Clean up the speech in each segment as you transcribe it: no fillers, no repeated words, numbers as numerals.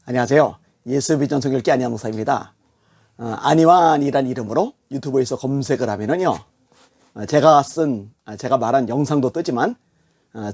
안녕하세요. 예수비전 성결교 안희환 목사입니다. 안희환이란 이름으로 유튜브에서 검색을 하면은요, 제가 말한 영상도 뜨지만,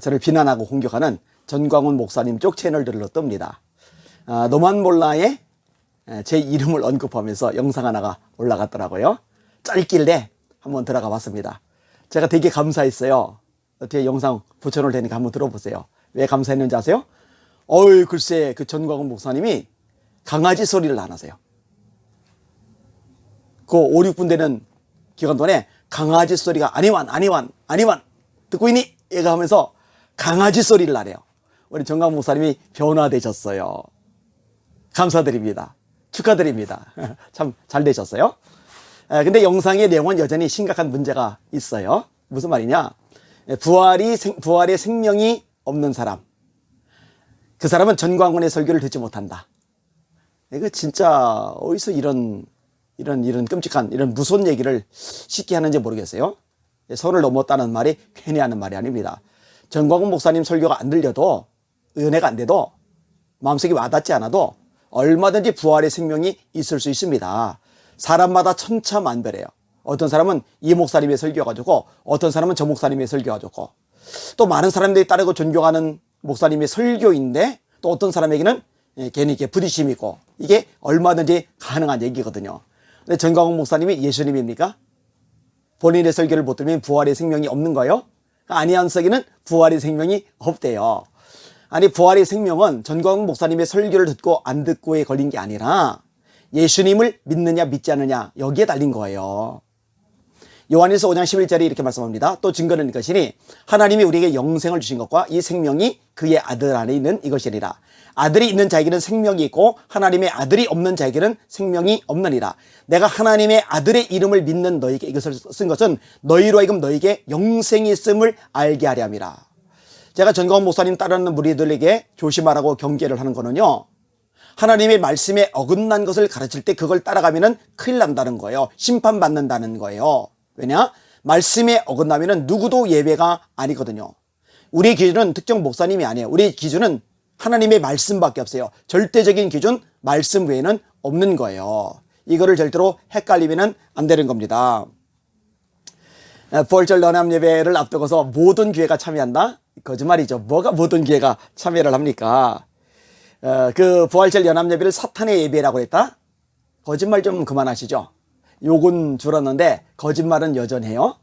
저를 비난하고 공격하는 전광훈 목사님 쪽 채널들로 뜹니다. 너만 몰라에 제 이름을 언급하면서 영상 하나가 올라갔더라고요. 짧길래 한번 들어가 봤습니다. 제가 되게 감사했어요. 뒤에 영상 붙여놓을 테니까 한번 들어보세요. 왜 감사했는지 아세요? 글쎄, 그 전광훈 목사님이 강아지 소리를 안 하세요. 그 5, 6분 되는 기간 동안에 강아지 소리가 안희환 듣고 있니? 얘가 하면서 강아지 소리를 안 해요. 우리 전광훈 목사님이 변화되셨어요. 감사드립니다. 축하드립니다. 참 잘 되셨어요. 근데 영상의 내용은 여전히 심각한 문제가 있어요. 무슨 말이냐? 부활의 생명이 없는 사람. 그 사람은 전광훈의 설교를 듣지 못한다. 이거 진짜 어디서 이런 끔찍한, 이런 무서운 얘기를 쉽게 하는지 모르겠어요. 선을 넘었다는 말이 괜히 하는 말이 아닙니다. 전광훈 목사님 설교가 안 들려도, 은혜가 안 돼도, 마음속에 와닿지 않아도 얼마든지 부활의 생명이 있을 수 있습니다. 사람마다 천차만별해요. 어떤 사람은 이 목사님의 설교가 좋고, 어떤 사람은 저 목사님의 설교가 좋고, 또 많은 사람들이 따르고 존경하는 목사님의 설교인데, 또 어떤 사람에게는 괜히 이렇게 부딪힘이 있고, 이게 얼마든지 가능한 얘기거든요. 근데 전광훈 목사님이 예수님입니까? 본인의 설교를 못 들으면 부활의 생명이 없는 거예요? 안희환 석이는 부활의 생명이 없대요. 아니, 부활의 생명은 전광훈 목사님의 설교를 듣고 안 듣고에 걸린 게 아니라 예수님을 믿느냐 믿지 않느냐 여기에 달린 거예요. 요한일서 5장 11절에 이렇게 말씀합니다. 또 증거는 이것이니 하나님이 우리에게 영생을 주신 것과 이 생명이 그의 아들 안에 있는 이것이니라. 아들이 있는 자에게는 생명이 있고 하나님의 아들이 없는 자에게는 생명이 없느니라. 내가 하나님의 아들의 이름을 믿는 너에게 이것을 쓴 것은 너희로 하여금 너에게 영생이 있음을 알게 하려 함이라. 제가 전광훈 목사님 따르는 무리들에게 조심하라고 경계를 하는 거는요, 하나님의 말씀에 어긋난 것을 가르칠 때 그걸 따라가면은 큰일 난다는 거예요. 심판받는다는 거예요. 왜냐? 말씀에 어긋나면은 누구도 예배가 아니거든요. 우리의 기준은 특정 목사님이 아니에요. 우리의 기준은 하나님의 말씀밖에 없어요. 절대적인 기준, 말씀 외에는 없는 거예요. 이거를 절대로 헷갈리면 안 되는 겁니다. 부활절 연합 예배를 앞두고서 모든 교회가 참여한다? 거짓말이죠. 뭐가 모든 교회가 참여를 합니까? 그 부활절 연합 예배를 사탄의 예배라고 했다? 거짓말 좀 그만하시죠. 욕은 줄었는데 거짓말은 여전해요.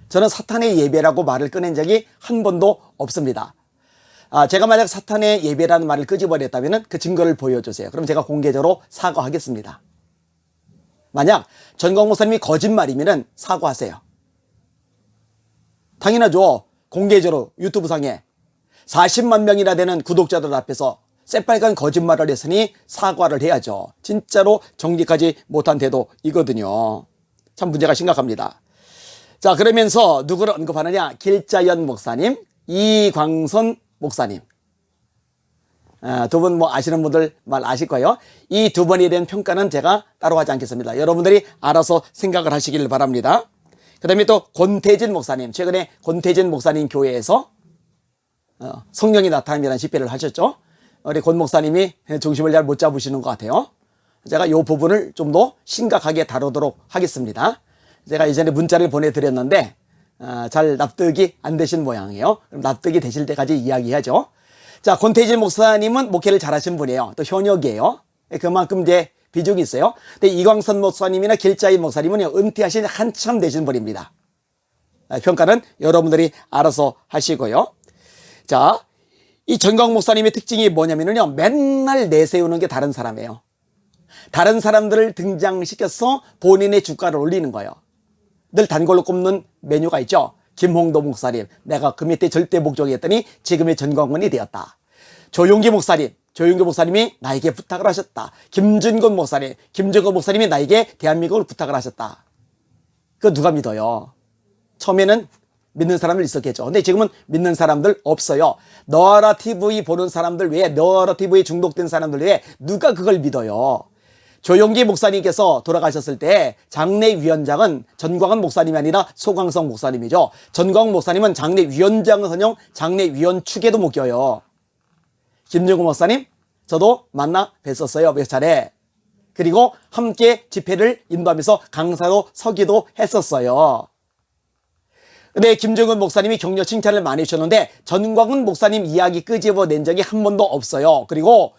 저는 사탄의 예배라고 말을 꺼낸 적이 한 번도 없습니다. 제가 만약 사탄의 예배라는 말을 끄집어냈다면 그 증거를 보여주세요. 그럼 제가 공개적으로 사과하겠습니다. 만약 전광훈 목사님이 거짓말이면 사과하세요. 당연하죠. 공개적으로 유튜브 상에 40만 명이나 되는 구독자들 앞에서 새빨간 거짓말을 했으니 사과를 해야죠. 진짜로 정직하지 못한 태도이거든요. 참 문제가 심각합니다. 자, 그러면서 누구를 언급하느냐? 길자연 목사님, 이광선 목사님. 두 분 아시는 분들 말 아실 거예요. 이 두 번에 대한 평가는 제가 따로 하지 않겠습니다. 여러분들이 알아서 생각을 하시길 바랍니다. 그 다음에 또 권태진 목사님, 최근에 권태진 목사님 교회에서 성령이 나타남이라는 집회를 하셨죠. 우리 권 목사님이 중심을 잘 못 잡으시는 것 같아요. 제가 이 부분을 좀 더 심각하게 다루도록 하겠습니다. 제가 이전에 문자를 보내드렸는데 잘 납득이 안 되신 모양이에요. 그럼 납득이 되실 때까지 이야기하죠. 자, 권태진 목사님은 목회를 잘하신 분이에요. 또 현역이에요. 그만큼 이제 비중이 있어요. 근데 이광선 목사님이나 길자인 목사님은 은퇴하신 한참 되신 분입니다. 평가는 여러분들이 알아서 하시고요. 자, 이 전광훈 목사님의 특징이 뭐냐면요, 맨날 내세우는 게 다른 사람이에요. 다른 사람들을 등장시켜서 본인의 주가를 올리는 거예요. 늘 단골로 꼽는 메뉴가 있죠. 김홍도 목사님, 내가 그 밑에 절대 복종했더니 지금의 전광훈이 되었다. 조용기 목사님이 나에게 부탁을 하셨다. 김준건 목사님이 나에게 대한민국을 부탁을 하셨다. 그거 누가 믿어요? 처음에는 믿는 사람들 있었겠죠. 근데 지금은 믿는 사람들 없어요. 너아라 TV 보는 사람들 외에, 너아라 TV에 중독된 사람들 외에 누가 그걸 믿어요? 조용기 목사님께서 돌아가셨을 때 장례위원장은 전광훈 목사님이 아니라 소광성 목사님이죠. 전광훈 목사님은 장례위원장은커녕 장례위원 축에도 못 껴요. 김정우 목사님 저도 만나 뵀었어요. 몇 차례. 그리고 함께 집회를 인도하면서 강사로 서기도 했었어요. 근데 김정은 목사님이 격려 칭찬을 많이 해주셨는데 전광훈 목사님 이야기 끄집어낸 적이 한 번도 없어요. 그리고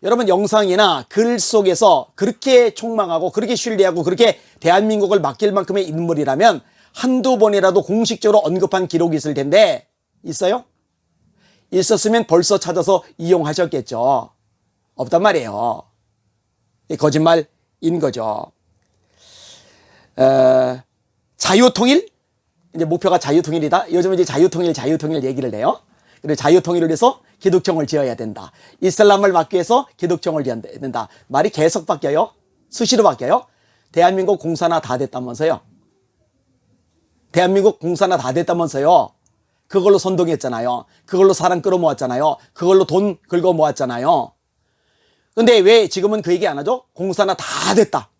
여러분 영상이나 글 속에서 그렇게 총망하고 그렇게 신뢰하고 그렇게 대한민국을 맡길 만큼의 인물이라면 한두 번이라도 공식적으로 언급한 기록이 있을 텐데 있어요? 있었으면 벌써 찾아서 이용하셨겠죠. 없단 말이에요. 거짓말인 거죠. 자유통일? 이제 목표가 자유통일이다. 요즘 이제 자유통일 얘기를 해요. 그리고 자유통일을 위해서 기독청을 지어야 된다. 이슬람을 막기 위해서 기독청을 지어야 된다. 말이 계속 바뀌어요. 수시로 바뀌어요. 대한민국 공사나 다 됐다면서요. 대한민국 공사나 다 됐다면서요. 그걸로 선동했잖아요. 그걸로 사람 끌어모았잖아요. 그걸로 돈 긁어 모았잖아요. 근데 왜 지금은 그 얘기 안 하죠? 공사나 다 됐다.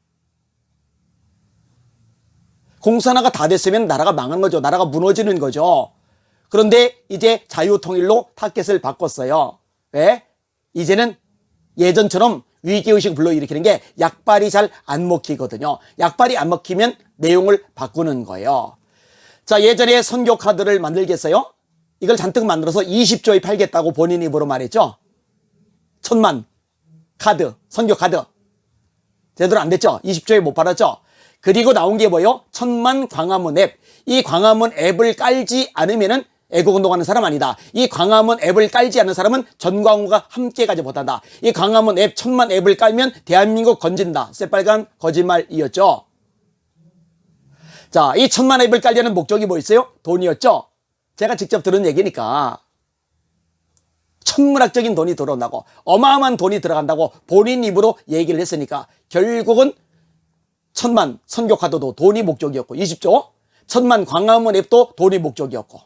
공사나가 다 됐으면 나라가 망한 거죠. 나라가 무너지는 거죠. 그런데 이제 자유통일로 타켓을 바꿨어요. 왜? 이제는 예전처럼 위기의식 불러일으키는 게 약발이 잘 안 먹히거든요. 약발이 안 먹히면 내용을 바꾸는 거예요. 자, 예전에 선교 카드를 만들겠어요? 이걸 잔뜩 만들어서 20조에 팔겠다고 본인 입으로 말했죠. 1000만 카드, 선교 카드. 제대로 안 됐죠? 20조에 못 팔았죠? 그리고 나온 게 뭐예요? 1000만 광화문 앱. 이 광화문 앱을 깔지 않으면은 애국운동하는 사람 아니다. 이 광화문 앱을 깔지 않는 사람은 전광훈과 함께 가지 못한다. 이 광화문 앱, 1000만 앱을 깔면 대한민국 건진다. 새빨간 거짓말이었죠. 자, 이 1000만 앱을 깔려는 목적이 뭐 있어요? 돈이었죠. 제가 직접 들은 얘기니까. 천문학적인 돈이 들어온다고, 어마어마한 돈이 들어간다고 본인 입으로 얘기를 했으니까 결국은 1000만 선교카드도 돈이 목적이었고 20조 1000만 광화문 앱도 돈이 목적이었고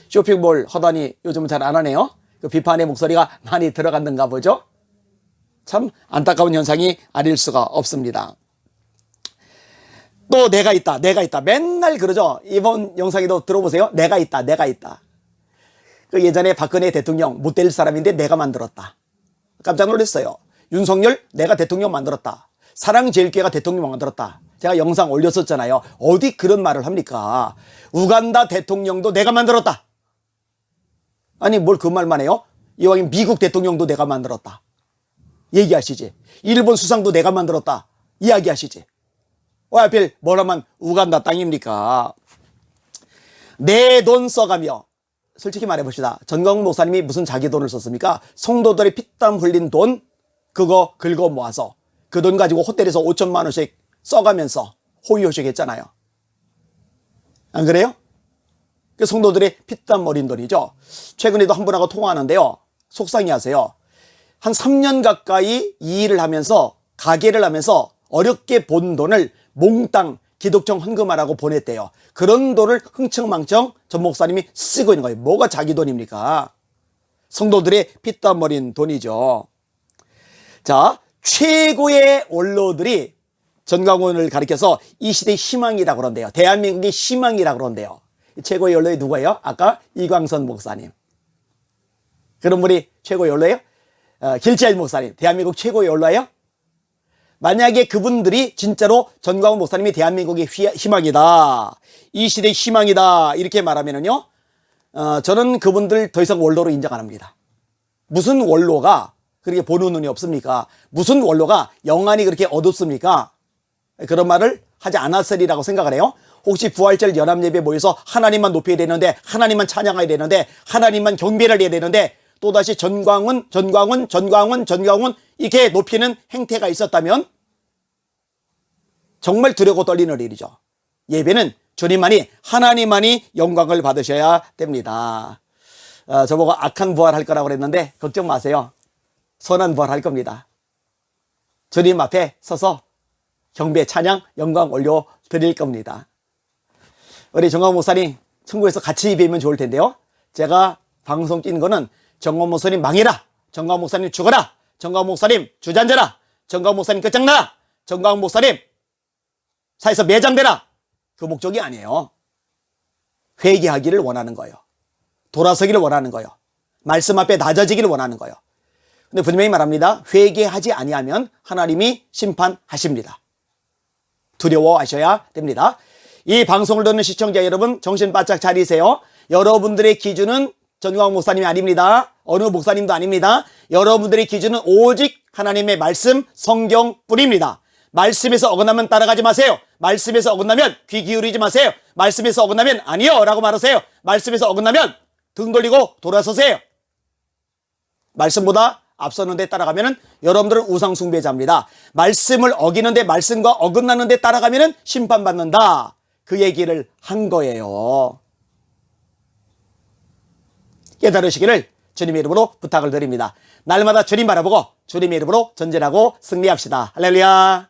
쇼핑몰 하다니 요즘은 잘 안 하네요. 그 비판의 목소리가 많이 들어갔는가 보죠. 참 안타까운 현상이 아닐 수가 없습니다. 또 내가 있다 맨날 그러죠. 이번 영상에도 들어보세요. 내가 있다. 그 예전에 박근혜 대통령 못 될 사람인데 내가 만들었다. 깜짝 놀랐어요. 윤석열 내가 대통령 만들었다. 사랑제일교회가 대통령 만들었다. 제가 영상 올렸었잖아요. 어디 그런 말을 합니까? 우간다 대통령도 내가 만들었다. 아니 뭘 그 말만 해요? 이왕이면 미국 대통령도 내가 만들었다. 얘기하시지. 일본 수상도 내가 만들었다. 이야기하시지. 왜 하필 뭐라만 우간다 땅입니까? 내 돈 써가며, 솔직히 말해봅시다. 전광훈 목사님이 무슨 자기 돈을 썼습니까? 성도들의 피땀 흘린 돈 그거 긁어 모아서 그 돈 가지고 호텔에서 5천만 원씩 써가면서 호의호식 했잖아요. 안 그래요? 그 성도들의 피땀 어린 돈이죠. 최근에도 한 분하고 통화하는데요. 속상해 하세요. 한 3년 가까이 이 일을 하면서 가게를 하면서 어렵게 본 돈을 몽땅 기독청 헌금하라고 보냈대요. 그런 돈을 흥청망청 전 목사님이 쓰고 있는 거예요. 뭐가 자기 돈입니까? 성도들의 피땀 어린 돈이죠. 자, 최고의 원로들이 전광훈을 가리켜서 이 시대의 희망이라고 그런대요. 대한민국의 희망이라고 그런대요. 최고의 원로이 누구예요? 아까 이광선 목사님. 그런 분이 최고의 원로예요? 길지엘 목사님. 대한민국 최고의 원로예요? 만약에 그분들이 진짜로 전광훈 목사님이 대한민국의 희망이다, 이 시대의 희망이다 이렇게 말하면은요, 저는 그분들 더 이상 원로로 인정 안 합니다. 무슨 원로가 그렇게 보는 눈이 없습니까? 무슨 원로가 영안이 그렇게 어둡습니까? 그런 말을 하지 않았으리라고 생각을 해요. 혹시 부활절 연합예배 모여서 하나님만 높여야 되는데, 하나님만 찬양해야 되는데, 하나님만 경배를 해야 되는데 또다시 전광훈 이렇게 높이는 행태가 있었다면 정말 두렵고 떨리는 일이죠. 예배는 주님만이, 하나님만이 영광을 받으셔야 됩니다. 저보고 악한 부활할 거라고 그랬는데 걱정 마세요. 선한 부활할 겁니다. 주님 앞에 서서 경배, 찬양, 영광 올려드릴 겁니다. 우리 정광훈 목사님 천국에서 같이 뵈면 좋을 텐데요. 제가 방송 뛴 거는 정광훈 목사님 망해라, 정광훈 목사님 죽어라, 정광훈 목사님 주저앉아라, 정광훈 목사님 끝장나라, 정광훈 목사님 사에서 매장되라, 그 목적이 아니에요. 회개하기를 원하는 거예요. 돌아서기를 원하는 거예요. 말씀 앞에 낮아지기를 원하는 거예요. 근데 분명히 말합니다. 회개하지 아니하면 하나님이 심판하십니다. 두려워하셔야 됩니다. 이 방송을 듣는 시청자 여러분, 정신 바짝 차리세요. 여러분들의 기준은 전광 목사님이 아닙니다. 어느 목사님도 아닙니다. 여러분들의 기준은 오직 하나님의 말씀, 성경뿐입니다. 말씀에서 어긋나면 따라가지 마세요. 말씀에서 어긋나면 귀 기울이지 마세요. 말씀에서 어긋나면 아니요 라고 말하세요. 말씀에서 어긋나면 등 돌리고 돌아서세요. 말씀보다 앞서는 데 따라가면 여러분들은 우상숭배자입니다. 말씀을 어기는데, 말씀과 어긋나는 데 따라가면 심판받는다. 그 얘기를 한 거예요. 깨달으시기를 주님의 이름으로 부탁을 드립니다. 날마다 주님 바라보고 주님의 이름으로 전진하고 승리합시다. 할렐루야.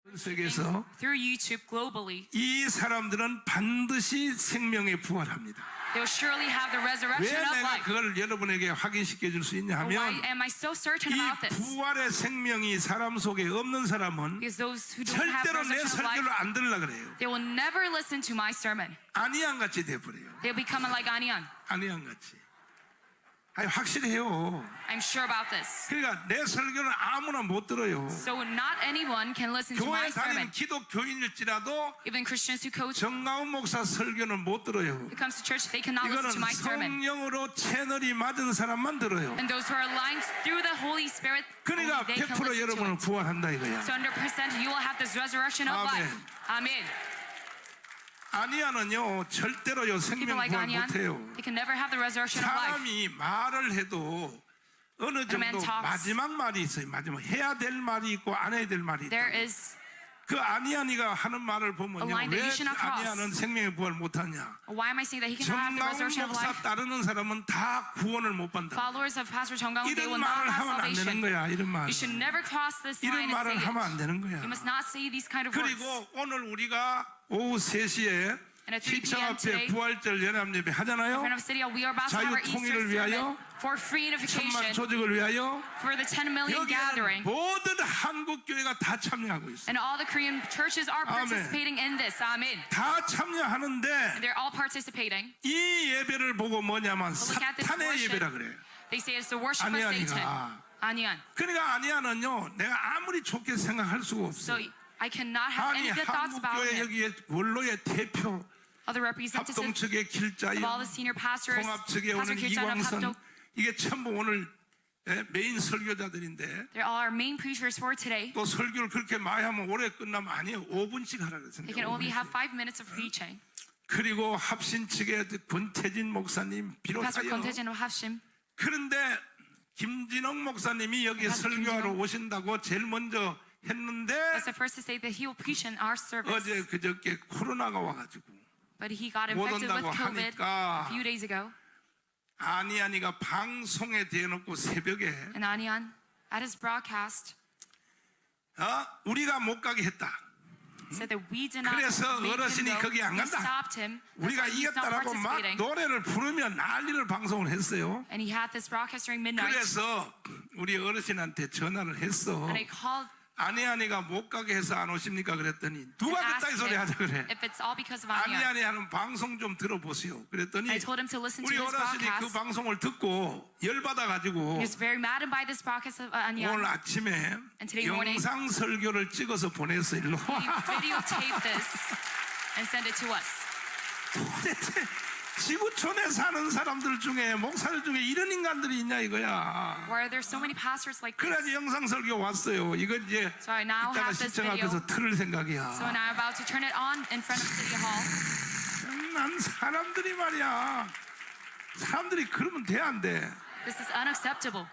전 세계에서 through YouTube globally, 이 사람들은 반드시 생명에 부활합니다. they'll surely have the 왜 resurrection of 내가 life. 그걸 여러분에게 확인시켜 줄 수 있냐 Why 하면 am I so certain 이 about this? 부활의 생명이 사람 속에 없는 사람은 Because those who don't have 절대로 내 resurrection of life, 설교를 안 들으려 그래요. they will never listen to my sermon. 아니안 같이 돼버려요. They'll become like Anian. 아니안 같이. 아니 확실해요. I'm sure about this. 그러니까 내 설교는 아무나 못 들어요. So not anyone can listen to my 교회 다니는 sermon. 기독교인일지라도 Even Christians who coach, 정가운 목사 설교는 못 들어요. who comes to church, they cannot listen 이거는 to my sermon. 성령으로 채널이 맞은 사람만 들어요. And those who are aligned through the Holy Spirit, only 그러니까 they can 100% listen to 여러분은 it. 부활한다 이거야. So 100% you will have this resurrection of Amen. life. Amen. 아니야는요 절대로 요 People 생명 like 부활 Anian, 못해요. they can never have the resurrection of life. 사람이 말을 해도 어느 When a man 정도 talks, 마지막 말이 있어요. 마지막 해야 될 말이 있고 안 해야 될 말이 있다. there is 그 아니야니가 하는 말을 보면요, a line that 왜 you should not cross. 아니야는 생명의 부활 못하냐? Why am I saying that he cannot have the 정가운 resurrection of 목사 life? 따르는 사람은 다 구원을 못 받는다. Followers of Pastor Jong Gang, they 이런 will not 말을 have 하면 안 되는 salvation. 거야. 이런 말. You should never cross this 이런 line and 말을 say 하면 안 it. 되는 거야. You must not say these kind of words. 그리고 오늘 우리가 오후 3시에 And at 3 시청 p.m. 앞에 today, 부활절 연합예배 in 하잖아요. front of City Hall, we are about to have 자유 our Easter 통일을 위하여, sermon for free 천만 unification 조직을 위하여 for the 10 million 여기에는 gathering. 모든 한국 교회가 다 참여하고 있어요. And all the Korean churches are Amen. participating in this. Amen. 다 참여하는데 They're all participating. 이 예배를 보고 뭐냐면 But look at this 사탄의 worship. 예배라 그래. They say it's the worship of 아니야니가. Satan. Anian. 그러니까 아니야는요 내가 아무리 좋게 생각할 수가 So 없어. I cannot have 아니 any good thoughts 한국 about 교회 him. 여기에 원로의 대표, Other representatives 합동 측의 길자요, of all the senior pastors, 통합 측의 Pastor 오늘 Kirjan of 이광선, Habdo, 이게 전부 오늘 메인 설교자들인데 they're all our main preachers for today. 또 설교를 그렇게 많이 하면 오래 끝나면 아니에요. 5분씩 하라 그랬어요. They can only have 5 minutes of preaching. 그리고 합신 측의 권태진 목사님 Pastor 비롯하여 Kontajan of Hashim, 그런데 김진홍 목사님이 여기 Pastor 설교하러 김진홍. 오신다고 제일 먼저 했는데 was the first to say that he will preach in our service. 어제 그저께 코로나가 와가지고 But he got 못 infected with 온다고 COVID 하니까 a few days ago. 아니가 방송에 대놓고 새벽에 And Anian, at his broadcast, 우리가 못 가게 했다. said that we did not 그래서 make him 어르신이 go. 거기 안 We 간다. stopped him. That's 우리가 why he's not 이겼다라고 막 participating. 노래를 부르며 난리를 방송을 했어요. And he had this broadcast during midnight. 그래서 우리 어르신한테 전화를 했어. And I called 아니가 못 가게 해서 안 오십니까 그랬더니 누가 and 그따위 asked 소리 하자 그래. him if it's all because of Anian. 아니 하는 방송 좀 들어보세요. 그랬더니 I told him to listen to 우리 his 어르신이 그 broadcast. 방송을 듣고 열받아가지고 He was very maddened by this broadcast of Anian. 오늘 아침에 And today morning, 영상 설교를 찍어서 보냈어 일로. He videotaped this and sent it to us. 도대체 지구촌에 사는 사람들 중에 목사들 중에 이런 인간들이 있냐 이거야. Why are there so many pastors like this? 그래야지 영상 설교 왔어요. 이거 이제 So I now 이따가 have this 시청 video. 앞에서 틀을 생각이야. So now I'm about to turn it on in front of City Hall. 난 사람들이 말이야. 사람들이 그러면 돼 안 돼? This is unacceptable.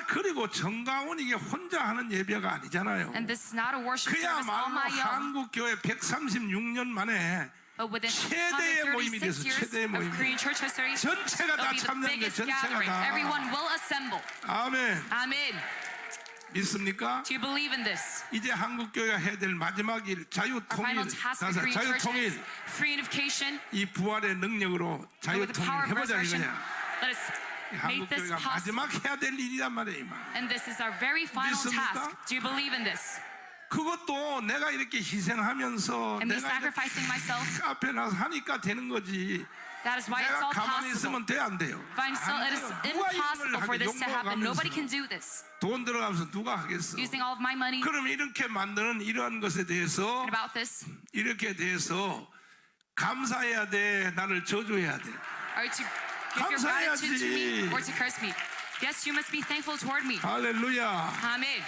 그리고 정가운 이게 혼자 하는 예배가 아니잖아요. And this is not a worship service 그야말로 on my own. 한국 교회 136년 만에 But within 최대의 모임이 136 됐어. years 최대의 of 모임이. Korean church history, 전체가 다 it'll be the 참여한 게 biggest 전체가 gathering. 다. Everyone will assemble. 아멘. Amen. 믿습니까? Do you believe in this? 이제 한국 교회가 해야 될 마지막 일 Our 자유통일. final task for Korean 자유통일. churches, free unification, 이 부활의 능력으로 and with the 자유통일 power of 해보자 resurrection, 이거야. let us make 한국 this 교회가 possible. 마지막 해야 될 일이란 말이야 이 말. And this is our very final 믿습니까? task. Do you believe in this? 그것도 내가 이렇게 희생하면서 And me 내가 이렇게 sacrificing myself, 앞에 나서 하니까 되는 거지. That is why it's 내가 all 가만히 possible. 있으면 돼, 안 돼요? If I'm still, 안 it is 돼요. 누가 impossible 이걸 for this to happen. Nobody can 용모가면서 do this. 돈 들어가면서 누가 하겠어? Using all of my money. 그럼 이렇게 만드는 이러한 것에 대해서 And about this, 이렇게 대해서 감사해야 돼, 나를 저주해야 돼. or to give your gratitude to me or to curse me. Yes, you must be thankful toward me. 할렐루야. Amen.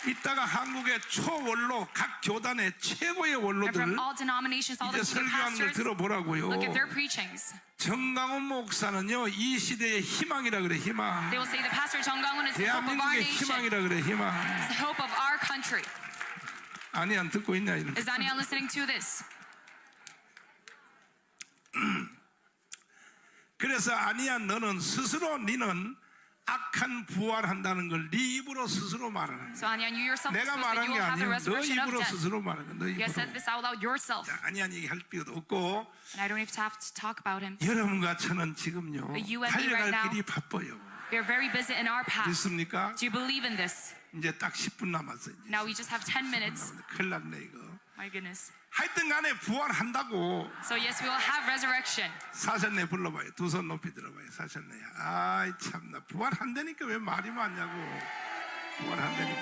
이따가 한국의 초원로 각 교단의 최고의 And 원로들 from all denominations, all 이제 the senior 설교하는 걸 pastors, 들어보라고요. look at their preachings. 정강훈 목사는요, 이 시대의 희망이라 그래, 희망. They will say the pastor Jung Gang-won is the hope of our 대한민국의 nation. 희망이라 그래, 희망. It's the hope of our country. 아니, 안 듣고 있냐 이런. Is anyone listening to this? 그래서 아니야, 너는 스스로 니는 악한 부활한다는 걸 네 입으로 스스로 말하는 거야. So Anya, you yourself 내가 disclose that 말한 you 게 will have the 아니에요. 너 resurrection of 입으로 death. 스스로 말하는 거야. 너 You have said 입으로. this out loud yourself. 아니야, 얘기할 필요도 없고 And I don't even have to talk about him. 여러분과 저는 지금요 But you and me 달려갈 right now, 길이 바빠요. We are very busy in our path. 믿습니까? Do you believe in this? 이제 딱 10분 남았어. 이제. Now we just have 10 minutes. 큰일 났네 이거. My goodness. 하여튼 간에 부활한다고 So yes, we will have resurrection. 사셨네 불러봐요. 두 손 높이 들어봐요. 사셨네. 아이 참나 부활한다니까 왜 말이 많냐고. 부활한다니까.